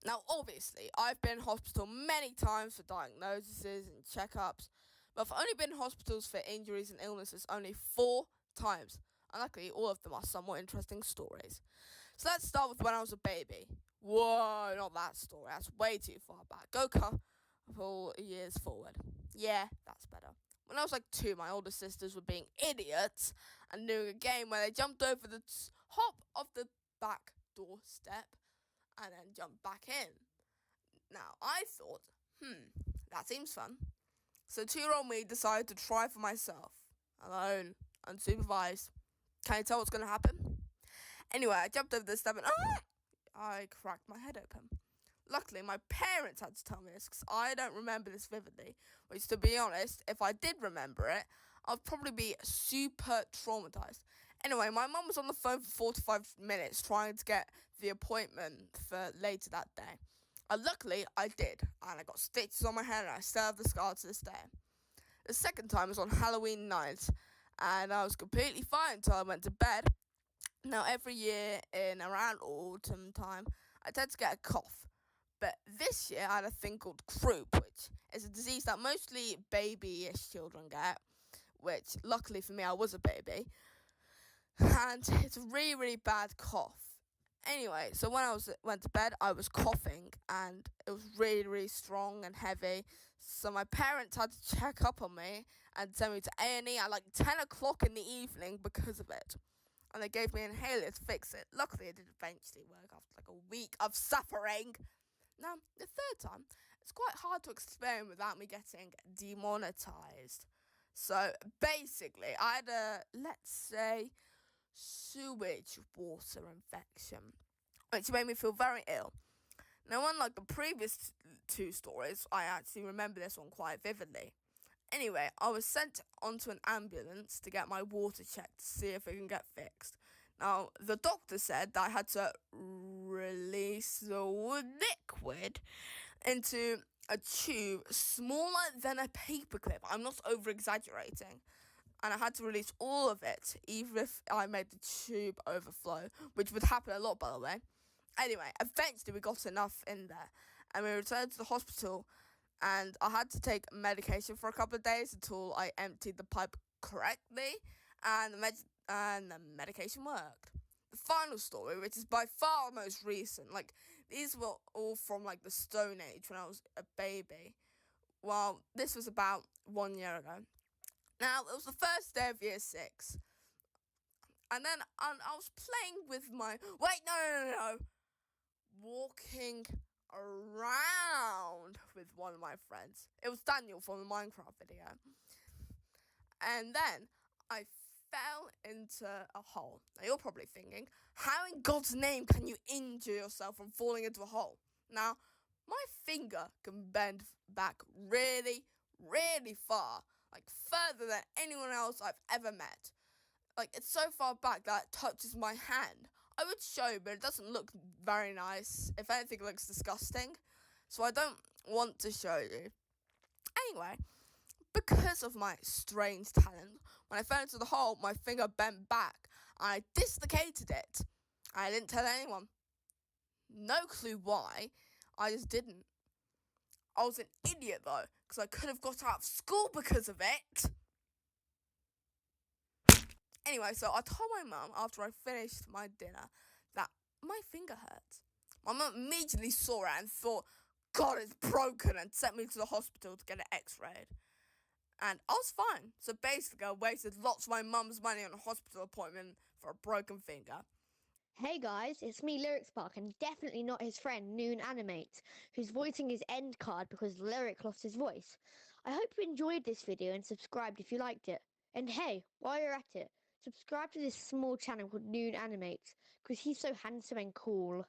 Now, obviously, I've been in hospital many times for diagnoses and checkups, but I've only been in hospitals for injuries and illnesses only 4 times. And luckily, all of them are somewhat interesting stories. So let's start with when I was a baby. Whoa, not that story. That's way too far back. Go couple years forward. Yeah, that's better. When I was like 2, my older sisters were being idiots and doing a game where they jumped over the top of the back doorstep and then jumped back in. Now, I thought, that seems fun. So 2-year-old me decided to try for myself, alone, unsupervised. Can you tell what's going to happen? Anyway, I jumped over the step and I cracked my head open. Luckily, my parents had to tell me this because I don't remember this vividly. Which, to be honest, if I did remember it, I'd probably be super traumatized. Anyway, my mum was on the phone for 45 minutes trying to get the appointment for later that day. Luckily, I did, and I got stitches on my head, and I still have the scar to this day. The second time was on Halloween night, and I was completely fine until I went to bed. Now, every year in around autumn time, I tend to get a cough. But this year, I had a thing called croup, which is a disease that mostly baby-ish children get, which, luckily for me, I was a baby. And it's a really, really bad cough. Anyway, so when I went to bed, I was coughing, and it was really, really strong and heavy. So my parents had to check up on me and send me to A&E at like 10 o'clock in the evening because of it. And they gave me an inhaler to fix it. Luckily, it did eventually work after like a week of suffering. Now, the third time, it's quite hard to explain without me getting demonetized. So, basically, I had a, let's say, sewage water infection, which made me feel very ill. Now, unlike the previous 2 stories, I actually remember this one quite vividly. Anyway, I was sent onto an ambulance to get my water checked to see if it can get fixed. Now, the doctor said that I had to release the liquid into a tube smaller than a paperclip. I'm not over-exaggerating. And I had to release all of it, even if I made the tube overflow, which would happen a lot, by the way. Anyway, eventually we got enough in there, and we returned to the hospital, and I had to take medication for a couple of days until I emptied the pipe correctly, and the medication worked. The final story, which is by far the most recent, like, these were all from, like, the Stone Age when I was a baby. Well, this was about 1 year ago. Now, it was the first day of year 6. And then I was playing with my... Wait, no. Walking around with one of my friends. It was Daniel from the Minecraft video. And then I fell into a hole. Now, you're probably thinking, how in God's name can you injure yourself from falling into a hole? Now, my finger can bend back really, really far. Like, further than anyone else I've ever met. Like, it's so far back that it touches my hand. I would show you, but it doesn't look very nice. If anything, it looks disgusting. So I don't want to show you. Anyway, because of my strange talent, when I fell into the hole, my finger bent back, and I dislocated it. I didn't tell anyone. No clue why. I just didn't. I was an idiot, though, because I could have got out of school because of it. Anyway, so I told my mum after I finished my dinner that my finger hurts. My mum immediately saw it and thought, God, it's broken, and sent me to the hospital to get it x-rayed. And I was fine. So basically, I wasted lots of my mum's money on a hospital appointment for a broken finger. Hey guys, it's me, Lyric Spark, and definitely not his friend, Noon Animates, who's voicing his end card because Lyric lost his voice. I hope you enjoyed this video and subscribed if you liked it. And hey, while you're at it, subscribe to this small channel called Noon Animates, because he's so handsome and cool.